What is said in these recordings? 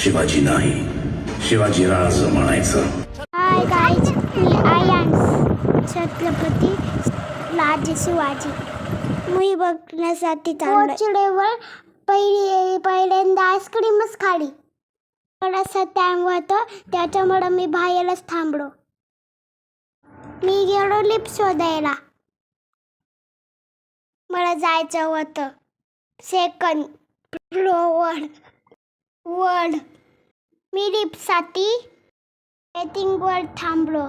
शिवाजी नाही, शिवाजीराज म्हणायचं. Hi guys, मी आयांश. छत्रपती राजे शिवाजी मूवी बघण्यासाठी पोचडेवर पहिल्यांदा आईस्क्रीमच खाली. थोडासा टाइम होता त्याच्यामुळे मी बाहेरच थांबलो. मी गेलो लिफ्ट शोधायला. मला जायचं होतं सेकंड फ्लोअर वर. मी लिफ्टसाठी वेटिंगवर थांबलो.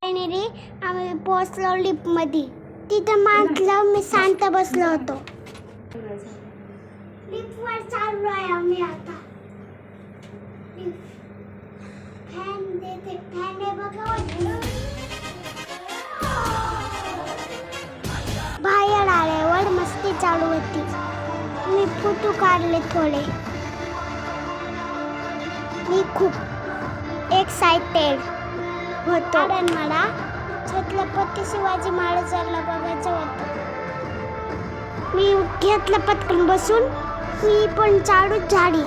फायनली आम्ही पोहोचलो लिफ्टमध्ये. तिथं म्हटलं मी शांत बसलो होतो. लिफ्टवर चाललो आहे आम्ही आता. फॅन देते, फॅन आहे बघा. बाहेर आल्यावर मस्ती चालू होती. मी फोटो काढले थोडे. मी खूप एक्साइटेड होतो कारण मला छत्रपती शिवाजी महाराजांना बघायचं होतं. मी घेतलं पटकन बसून. ही पण चालूच झाली.